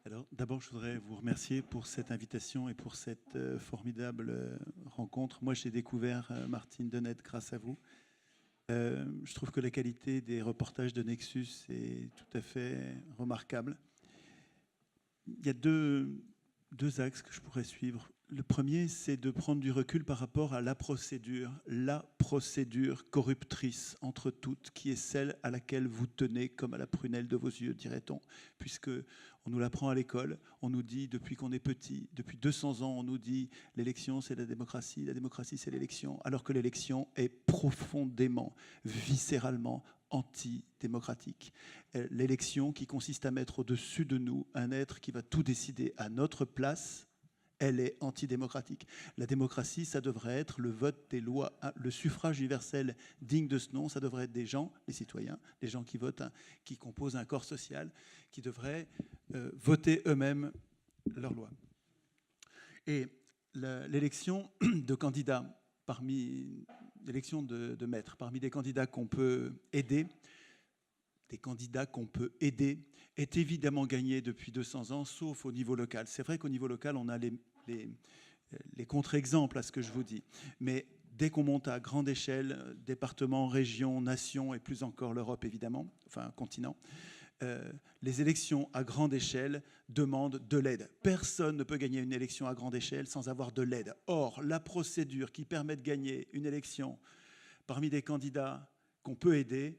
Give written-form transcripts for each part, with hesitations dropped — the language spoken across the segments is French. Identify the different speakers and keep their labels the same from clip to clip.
Speaker 1: Alors, d'abord, je voudrais vous remercier pour cette invitation et pour cette formidable rencontre. Moi, j'ai découvert Martine Denette grâce à vous. Je trouve que la qualité des reportages de Nexus est tout à fait remarquable. Il y a deux axes que je pourrais suivre. Le premier, c'est de prendre du recul par rapport à la procédure corruptrice entre toutes, qui est celle à laquelle vous tenez comme à la prunelle de vos yeux, dirait-on, puisque on nous l'apprend à l'école, on nous dit depuis qu'on est petit, depuis 200 ans, on nous dit l'élection c'est la démocratie c'est l'élection, alors que l'élection est profondément, viscéralement antidémocratique. L'élection qui consiste à mettre au-dessus de nous un être qui va tout décider à notre place, elle est antidémocratique. La démocratie, ça devrait être le vote des lois, le suffrage universel digne de ce nom, ça devrait être des gens, les citoyens, des gens qui votent, qui composent un corps social, qui devraient voter eux-mêmes leurs lois. Et l'élection de candidats, l'élection de maîtres, parmi des candidats qu'on peut aider, est évidemment gagnée depuis 200 ans, sauf au niveau local. C'est vrai qu'au niveau local, on a les contre-exemples à ce que je vous dis. Mais dès qu'on monte à grande échelle, département, région, nation, et plus encore l'Europe, évidemment, enfin continent, les élections à grande échelle demandent de l'aide. Personne ne peut gagner une élection à grande échelle sans avoir de l'aide. Or, la procédure qui permet de gagner une élection parmi des candidats qu'on peut aider,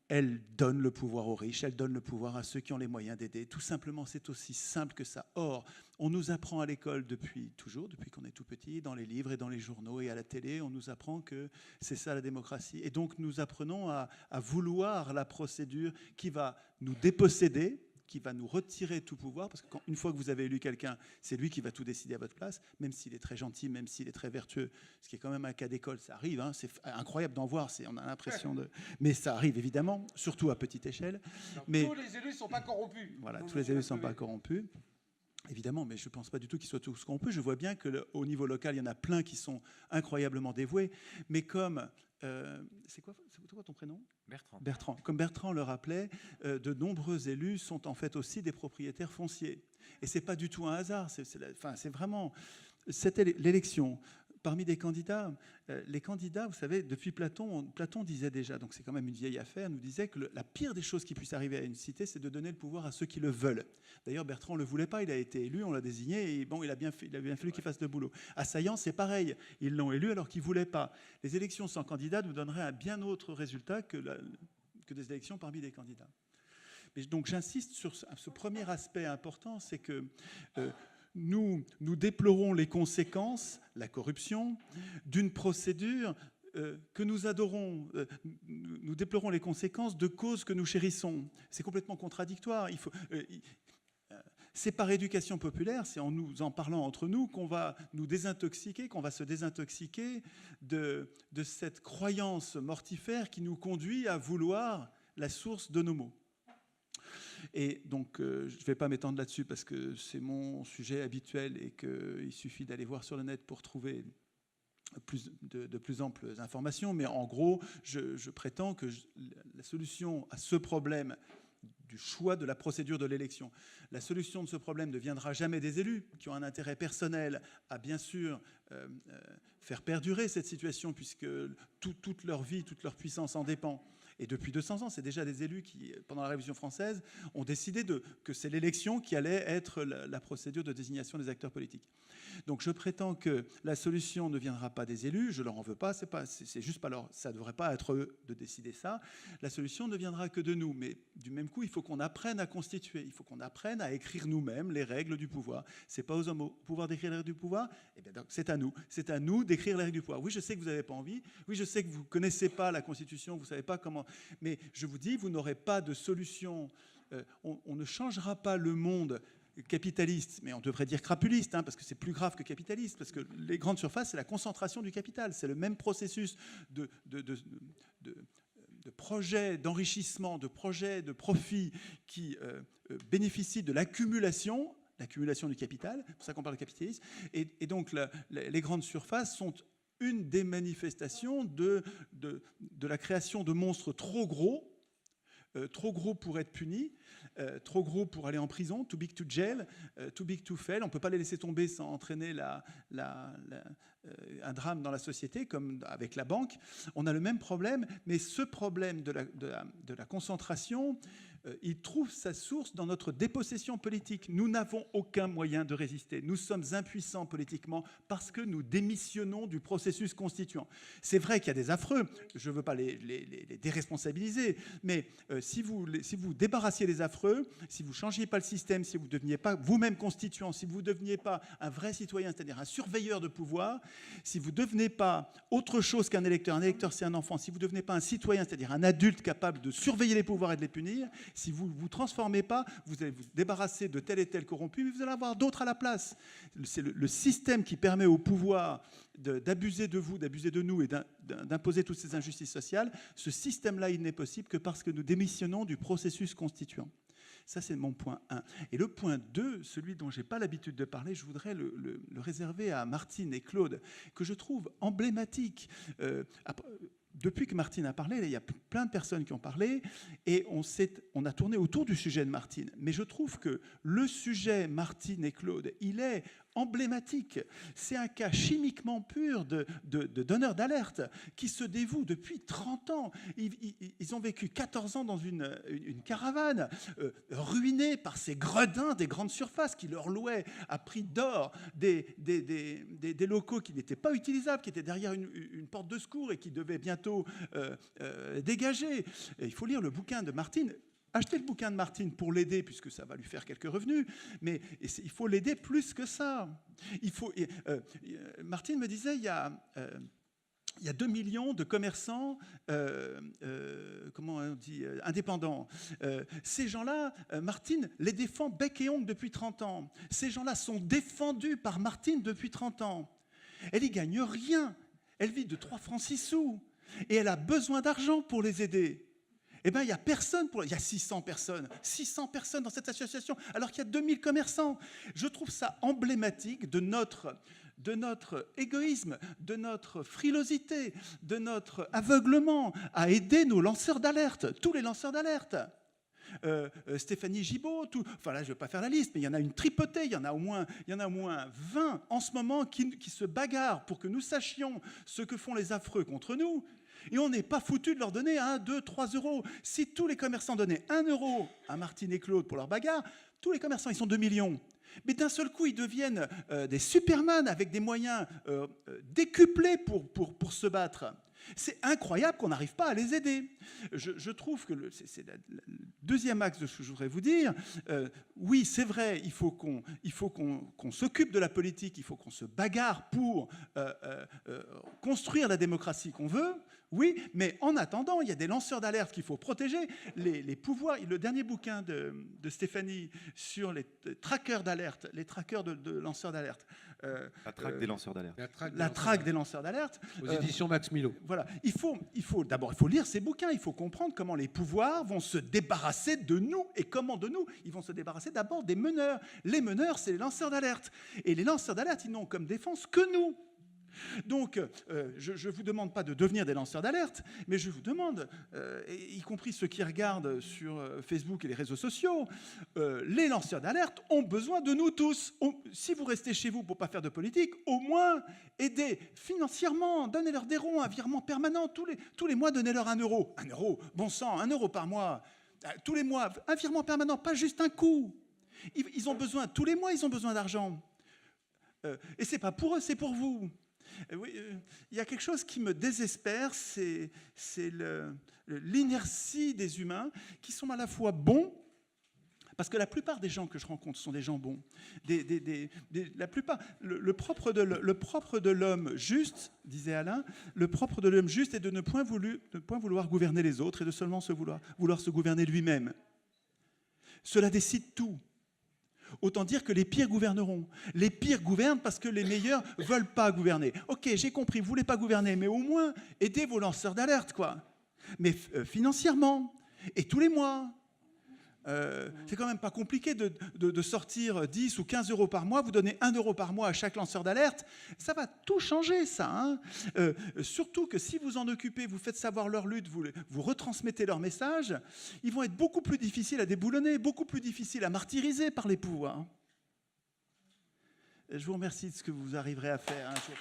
Speaker 1: elle donne le pouvoir aux riches, elle donne le pouvoir à ceux qui ont les moyens d'aider. Tout simplement, c'est aussi simple que ça. Or, on nous apprend à l'école depuis toujours, depuis qu'on est tout petit, dans les livres et dans les journaux et à la télé, on nous apprend que c'est ça la démocratie. Et donc, nous apprenons à vouloir la procédure qui va nous déposséder, qui va nous retirer tout pouvoir, parce qu'une fois que vous avez élu quelqu'un, c'est lui qui va tout décider à votre place, même s'il est très gentil, même s'il est très vertueux, ce qui est quand même un cas d'école, ça arrive, hein, c'est incroyable d'en voir, on a l'impression de... Mais ça arrive évidemment, surtout à petite échelle. Mais
Speaker 2: tous les élus ne sont pas corrompus.
Speaker 1: Voilà, tous les élus ne sont pas corrompus. Évidemment, mais je ne pense pas du tout qu'ils soient tous corrompus. Je vois bien qu'au niveau local, il y en a plein qui sont incroyablement dévoués. Mais comme... c'est quoi ton prénom ?
Speaker 3: Bertrand.
Speaker 1: Bertrand. Comme Bertrand le rappelait, de nombreux élus sont en fait aussi des propriétaires fonciers. Et ce n'est pas du tout un hasard. C'est vraiment... C'était l'élection. Parmi des candidats, les candidats, vous savez, depuis Platon disait déjà, donc c'est quand même une vieille affaire, nous disait que la pire des choses qui puisse arriver à une cité, c'est de donner le pouvoir à ceux qui le veulent. D'ailleurs, Bertrand ne le voulait pas, il a été élu, on l'a désigné, et bon, il a bien fallu qu'il fasse le boulot. À Saillant, c'est pareil, ils l'ont élu alors qu'ils ne voulaient pas. Les élections sans candidat nous donneraient un bien autre résultat que des élections parmi des candidats. Mais donc j'insiste sur ce premier aspect important, c'est que... Nous déplorons les conséquences, la corruption, d'une procédure que nous adorons. Nous déplorons les conséquences de causes que nous chérissons. C'est complètement contradictoire. C'est par éducation populaire, c'est en nous en parlant entre nous qu'on va nous désintoxiquer, qu'on va se désintoxiquer de cette croyance mortifère qui nous conduit à vouloir la source de nos maux. Et donc, je ne vais pas m'étendre là-dessus parce que c'est mon sujet habituel et qu'il suffit d'aller voir sur le net pour trouver de plus amples informations. Mais en gros, je prétends que la solution à ce problème du choix de la procédure de l'élection, la solution de ce problème ne viendra jamais des élus qui ont un intérêt personnel à bien sûr faire perdurer cette situation puisque toute leur vie, toute leur puissance en dépend. Et depuis 200 ans, c'est déjà des élus qui, pendant la Révolution française, ont décidé que c'est l'élection qui allait être la procédure de désignation des acteurs politiques. Donc je prétends que la solution ne viendra pas des élus, je ne leur en veux pas, c'est juste pas leur, ça ne devrait pas être eux de décider ça. La solution ne viendra que de nous, mais du même coup, il faut qu'on apprenne à constituer, il faut qu'on apprenne à écrire nous-mêmes les règles du pouvoir. C'est pas aux hommes au pouvoir d'écrire les règles du pouvoir, eh bien donc c'est à nous d'écrire les règles du pouvoir. Oui, je sais que vous n'avez pas envie, oui, je sais que vous ne connaissez pas la Constitution, vous ne savez pas comment, mais je vous dis, vous n'aurez pas de solution, on ne changera pas le monde capitaliste, mais on devrait dire crapuliste, hein, parce que c'est plus grave que capitaliste, parce que les grandes surfaces, c'est la concentration du capital, c'est le même processus de projets d'enrichissement, de projets de profit qui bénéficient de l'accumulation du capital, c'est pour ça qu'on parle de capitalisme, et donc les grandes surfaces sont une des manifestations de la création de monstres trop gros trop gros pour être puni, trop gros pour aller en prison, too big to jail, too big to fail. On ne peut pas les laisser tomber sans entraîner un drame dans la société, comme avec la banque. On a le même problème, mais ce problème de la concentration, il trouve sa source dans notre dépossession politique. Nous n'avons aucun moyen de résister. Nous sommes impuissants politiquement parce que nous démissionnons du processus constituant. C'est vrai qu'il y a des affreux, je ne veux pas les déresponsabiliser, mais si vous débarrassiez les affreux, si vous ne changiez pas le système, si vous ne deveniez pas vous-même constituant, si vous ne deveniez pas un vrai citoyen, c'est-à-dire un surveilleur de pouvoir, si vous ne devenez pas autre chose qu'un électeur c'est un enfant, si vous ne devenez pas un citoyen, c'est-à-dire un adulte capable de surveiller les pouvoirs et de les punir, si vous ne vous transformez pas, vous allez vous débarrasser de tel et tel corrompu, mais vous allez avoir d'autres à la place. C'est le système qui permet au pouvoir d'abuser de vous, d'abuser de nous et d'imposer toutes ces injustices sociales. Ce système-là, il n'est possible que parce que nous démissionnons du processus constituant. Ça, c'est mon point 1. Et le point 2, celui dont je n'ai pas l'habitude de parler, je voudrais le réserver à Martine et Claude, que je trouve emblématique. Depuis que Martine a parlé, il y a plein de personnes qui ont parlé, et on a tourné autour du sujet de Martine. Mais je trouve que le sujet Martine et Claude, il est emblématique. C'est un cas chimiquement pur de donneurs d'alerte qui se dévouent depuis 30 ans. Ils ont vécu 14 ans dans une caravane, ruinés par ces gredins des grandes surfaces qui leur louaient à prix d'or des locaux qui n'étaient pas utilisables, qui étaient derrière une porte de secours et qui devaient bientôt dégager. Et il faut lire le bouquin de Martine. Achetez le bouquin de Martine pour l'aider, puisque ça va lui faire quelques revenus, mais il faut l'aider plus que ça. Martine me disait, il y a 2 millions de commerçants comment on dit, indépendants. Ces gens-là, Martine les défend bec et ongle depuis 30 ans. Ces gens-là sont défendus par Martine depuis 30 ans. Elle n'y gagne rien. Elle vit de 3 francs 6 sous. Et elle a besoin d'argent pour les aider. Eh bien, il y a personne il y a 600 personnes dans cette association, alors qu'il y a 2000 commerçants. Je trouve ça emblématique de notre égoïsme, de notre frilosité, de notre aveuglement à aider nos lanceurs d'alerte, tous les lanceurs d'alerte. Stéphanie Gibault, enfin là je ne vais pas faire la liste, mais il y en a une tripotée, il y en a au moins 20 en ce moment qui se bagarrent pour que nous sachions ce que font les affreux contre nous. Et on n'est pas foutu de leur donner 1, 2, 3 euros. Si tous les commerçants donnaient 1 euro à Martine et Claude pour leur bagarre, tous les commerçants, ils sont 2 millions. Mais d'un seul coup, ils deviennent des Superman avec des moyens décuplés pour se battre. C'est incroyable qu'on n'arrive pas à les aider. Je trouve que c'est le deuxième axe de ce que je voudrais vous dire. Oui, c'est vrai, il faut qu'on s'occupe de la politique, il faut qu'on se bagarre pour construire la démocratie qu'on veut. Oui, mais en attendant, il y a des lanceurs d'alerte qu'il faut protéger. Les pouvoirs, le dernier bouquin de Stéphanie sur les trackers d'alerte, les trackers de lanceurs d'alerte.
Speaker 2: La traque des lanceurs d'alerte.
Speaker 1: La traque des lanceurs d'alerte.
Speaker 3: Aux éditions Max Milo.
Speaker 1: Voilà. D'abord, il faut lire ces bouquins. Il faut comprendre comment les pouvoirs vont se débarrasser de nous. Et comment de nous? Ils vont se débarrasser d'abord des meneurs. Les meneurs, c'est les lanceurs d'alerte. Et les lanceurs d'alerte, ils n'ont comme défense que nous. Donc, je ne vous demande pas de devenir des lanceurs d'alerte, mais je vous demande, y compris ceux qui regardent sur Facebook et les réseaux sociaux, les lanceurs d'alerte ont besoin de nous tous. Si vous restez chez vous pour ne pas faire de politique, au moins aidez financièrement, donnez-leur des ronds, un virement permanent, tous les mois, donnez-leur 1 euro. 1 euro, bon sang, 1 euro par mois, tous les mois, un virement permanent, pas juste un coup. Ils ont besoin, tous les mois, ils ont besoin d'argent. Et ce n'est pas pour eux, c'est pour vous. Oui, il y a quelque chose qui me désespère, c'est l'inertie des humains qui sont à la fois bons, parce que la plupart des gens que je rencontre sont des gens bons. La plupart, le propre de l'homme juste, disait Alain, le propre de l'homme juste est de ne point vouloir gouverner les autres et de seulement vouloir se gouverner lui-même. Cela décide tout. Autant dire que les pires gouverneront. Les pires gouvernent parce que les meilleurs ne veulent pas gouverner. Ok, j'ai compris, vous ne voulez pas gouverner, mais au moins aidez vos lanceurs d'alerte, quoi. Mais financièrement, et tous les mois. C'est quand même pas compliqué de sortir 10 ou 15 euros par mois, vous donnez 1 euro par mois à chaque lanceur d'alerte. Ça va tout changer, ça. Hein. Surtout que si vous en occupez, vous faites savoir leur lutte, vous retransmettez leur message, ils vont être beaucoup plus difficiles à déboulonner, beaucoup plus difficiles à martyriser par les pouvoirs. Je vous remercie de ce que vous arriverez à faire un jour.